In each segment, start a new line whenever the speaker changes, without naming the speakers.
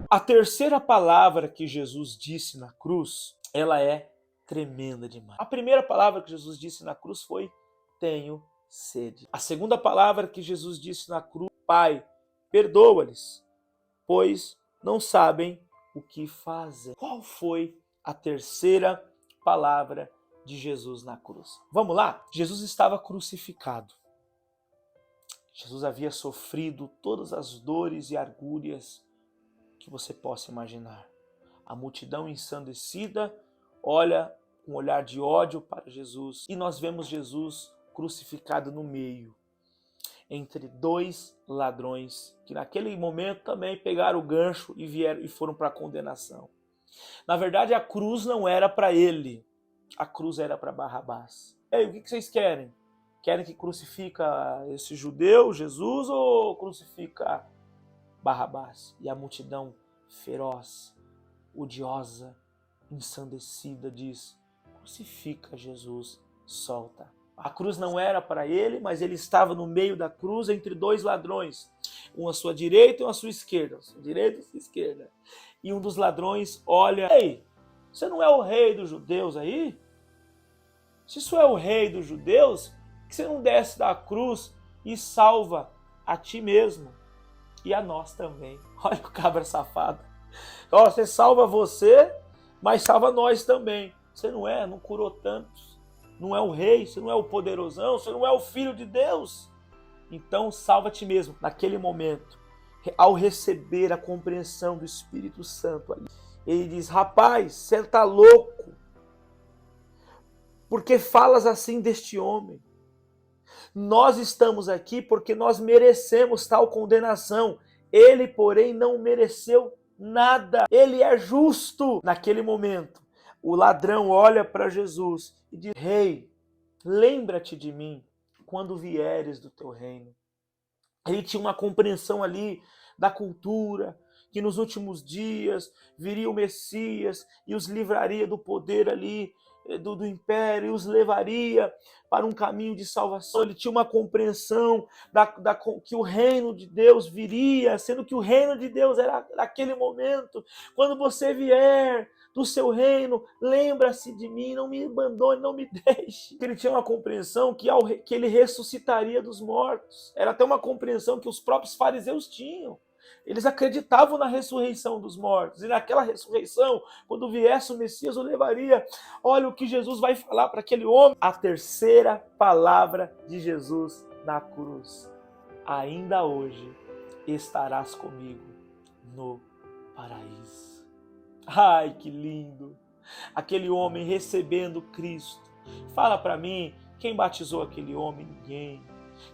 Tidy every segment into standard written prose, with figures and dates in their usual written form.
A terceira palavra que Jesus disse na cruz, ela é tremenda demais. A primeira palavra que Jesus disse na cruz foi: tenho sede. A segunda palavra que Jesus disse na cruz: Pai, perdoa-lhes, pois não sabem o que fazem. Qual foi a terceira palavra de Jesus na cruz? Vamos lá? Jesus estava crucificado. Jesus havia sofrido todas as dores e agúrias que você possa imaginar. A multidão ensandecida olha com um olhar de ódio para Jesus e nós vemos Jesus crucificado no meio, entre dois ladrões que naquele momento também pegaram o gancho e vieram e foram para a condenação. Na verdade, a cruz não era para ele, a cruz era para Barrabás. Ei, o que vocês querem? Querem que crucifica esse judeu, Jesus, ou crucifica Barrabás? E a multidão feroz, odiosa, ensandecida diz: crucifica Jesus, solta. A cruz não era para ele, mas ele estava no meio da cruz entre dois ladrões, um à sua direita e um à sua esquerda, direita e sua esquerda. E um dos ladrões olha: ei, você não é o rei dos judeus aí? Se isso é o rei dos judeus, por que você não desce da cruz e salva a ti mesmo e a nós também? Olha o cabra safado. Ó, você salva você, mas salva nós também. Você não curou tantos. Não é o rei, você não é o poderosão, você não é o filho de Deus. Então salva a ti mesmo. Naquele momento, ao receber a compreensão do Espírito Santo ali, ele diz: rapaz, você está louco. Por que falas assim deste homem? Nós estamos aqui porque nós merecemos tal condenação. Ele, porém, não mereceu nada. Ele é justo. Naquele momento, o ladrão olha para Jesus e diz: Rei, lembra-te de mim quando vieres do teu reino. Ele tinha uma compreensão ali da cultura, que nos últimos dias viria o Messias e os livraria do poder ali do império e os levaria para um caminho de salvação. Ele tinha uma compreensão que o reino de Deus viria, sendo que o reino de Deus era naquele momento. Quando você vier do seu reino, lembra-se de mim, não me abandone, não me deixe. Ele tinha uma compreensão que ele ressuscitaria dos mortos. Era até uma compreensão que os próprios fariseus tinham. Eles acreditavam na ressurreição dos mortos. E naquela ressurreição, quando viesse o Messias, o levaria. Olha o que Jesus vai falar para aquele homem. A terceira palavra de Jesus na cruz: ainda hoje estarás comigo no paraíso. Ai, que lindo! Aquele homem recebendo Cristo. Fala para mim, quem batizou aquele homem? Ninguém.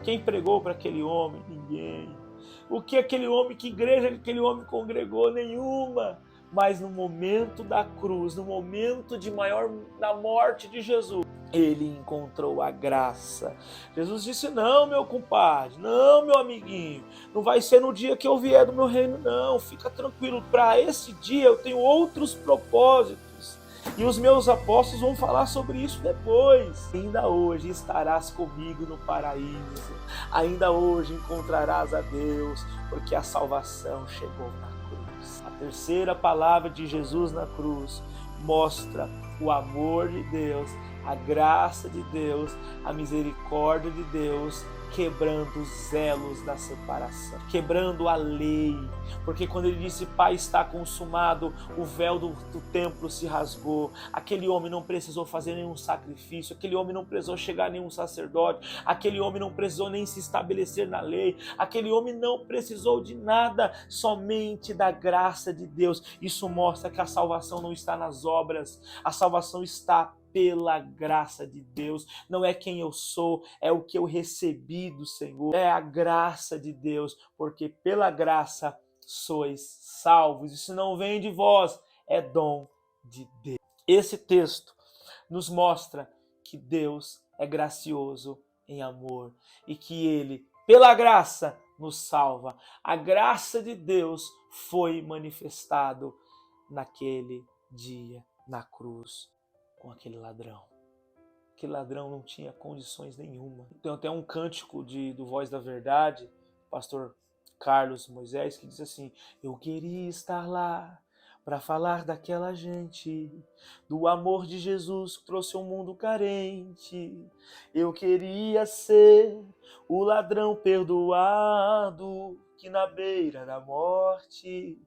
Quem pregou para aquele homem? Ninguém. O que aquele homem, que igreja aquele homem congregou? Nenhuma. Mas no momento da cruz, no momento da morte de Jesus, ele encontrou a graça. Jesus disse: não, meu compadre, não, meu amiguinho, não vai ser no dia que eu vier do meu reino, não, fica tranquilo, para esse dia eu tenho outros propósitos. E os meus apóstolos vão falar sobre isso depois. Ainda hoje estarás comigo no paraíso. Ainda hoje encontrarás a Deus, porque a salvação chegou na cruz. A terceira palavra de Jesus na cruz mostra o amor de Deus, a graça de Deus, a misericórdia de Deus, quebrando os elos da separação, quebrando a lei. Porque quando ele disse: Pai, está consumado, o véu do templo se rasgou. Aquele homem não precisou fazer nenhum sacrifício, aquele homem não precisou chegar a nenhum sacerdote, aquele homem não precisou nem se estabelecer na lei, aquele homem não precisou de nada, somente da graça de Deus. Isso mostra que a salvação não está nas obras, a salvação está pela graça de Deus. Não é quem eu sou, é o que eu recebi do Senhor. É a graça de Deus, porque pela graça sois salvos. Isso não vem de vós, é dom de Deus. Esse texto nos mostra que Deus é gracioso em amor e que Ele, pela graça, nos salva. A graça de Deus foi manifestado naquele dia, na cruz, com aquele ladrão. Aquele ladrão não tinha condições nenhuma. Tem até um cântico do Voz da Verdade, pastor Carlos Moisés, que diz assim: eu queria estar lá para falar daquela gente, do amor de Jesus que trouxe um mundo carente. Eu queria ser o ladrão perdoado, que na beira da morte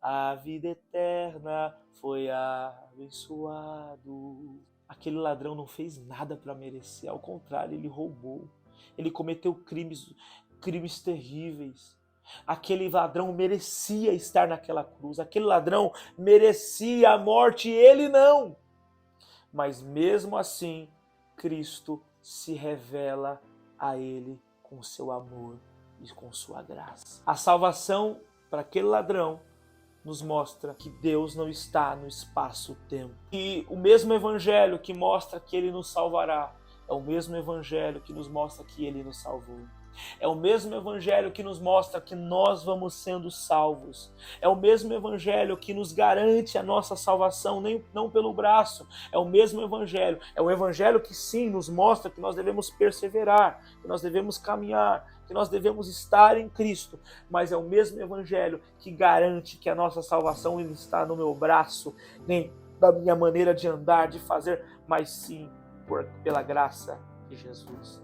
a vida eterna foi abençoado. Aquele ladrão não fez nada para merecer, ao contrário, ele roubou. Ele cometeu crimes terríveis. Aquele ladrão merecia estar naquela cruz. Aquele ladrão merecia a morte e ele não. Mas mesmo assim, Cristo se revela a ele com seu amor e com sua graça. A salvação para aquele ladrão nos mostra que Deus não está no espaço-tempo. E o mesmo evangelho que mostra que ele nos salvará é o mesmo evangelho que nos mostra que ele nos salvou. É o mesmo evangelho que nos mostra que nós vamos sendo salvos. É o mesmo evangelho que nos garante a nossa salvação, não pelo braço. É o mesmo evangelho. É o evangelho que sim nos mostra que nós devemos perseverar, que nós devemos caminhar, que nós devemos estar em Cristo. Mas é o mesmo evangelho que garante que a nossa salvação não está no meu braço, nem da minha maneira de andar, de fazer, mas sim pela graça de Jesus.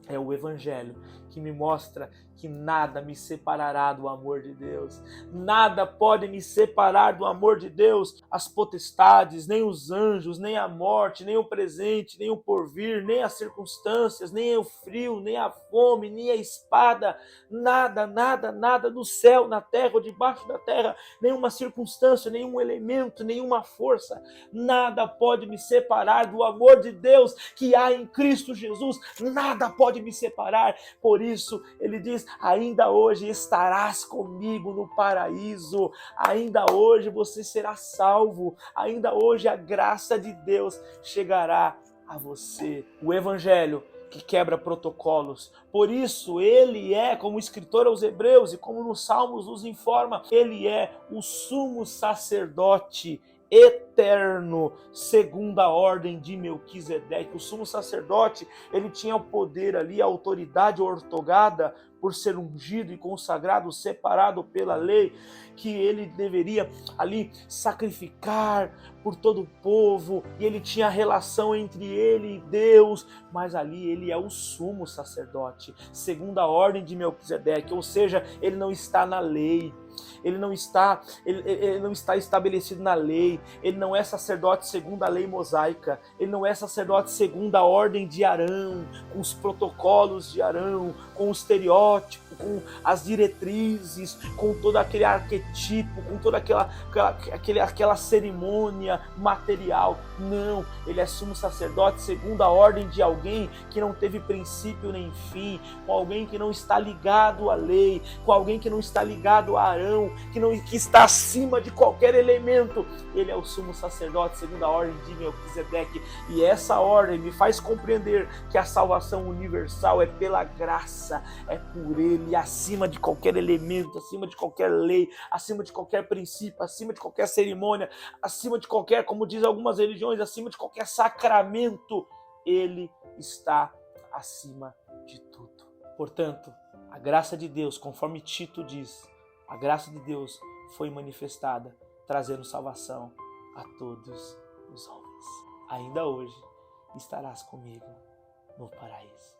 É o evangelho que me mostra que nada me separará do amor de Deus. Nada pode me separar do amor de Deus. As potestades, nem os anjos, nem a morte, nem o presente, nem o porvir, nem as circunstâncias, nem o frio, nem a fome, nem a espada. Nada, nada, nada no céu, na terra ou debaixo da terra. Nenhuma circunstância, nenhum elemento, nenhuma força. Nada pode me separar do amor de Deus que há em Cristo Jesus. Nada pode me separar. Por isso, ele diz: ainda hoje estarás comigo no paraíso. Ainda hoje você será salvo. Ainda hoje a graça de Deus chegará a você. O evangelho que quebra protocolos. Por isso, ele é, como o escritor aos Hebreus e como nos Salmos nos informa, ele é o sumo sacerdote eterno, segundo a ordem de Melquisedeque. O sumo sacerdote, ele tinha o poder ali, a autoridade ortogada por ser ungido e consagrado, separado pela lei, que ele deveria ali sacrificar por todo o povo, e ele tinha relação entre ele e Deus, mas ali ele é o sumo sacerdote, segundo a ordem de Melquisedeque, ou seja, ele não está na lei. Ele não está estabelecido na lei. Ele não é sacerdote segundo a lei mosaica. Ele não é sacerdote segundo a ordem de Arão, com os protocolos de Arão, com o estereótipo, com as diretrizes, com todo aquele arquetipo, com toda aquela cerimônia material. Não, ele é sumo sacerdote segundo a ordem de alguém que não teve princípio nem fim, com alguém que não está ligado à lei, com alguém que não está ligado a Arão, que está acima de qualquer elemento. Ele é o sumo sacerdote segundo a ordem de Melquisedeque, e essa ordem me faz compreender que a salvação universal é pela graça, é por ele, acima de qualquer elemento, acima de qualquer lei, acima de qualquer princípio, acima de qualquer cerimônia, acima de qualquer, como diz algumas religiões, acima de qualquer sacramento. Ele está acima de tudo. Portanto, a graça de Deus, conforme Tito diz, a graça de Deus foi manifestada, trazendo salvação a todos os homens. Ainda hoje estarás comigo no paraíso.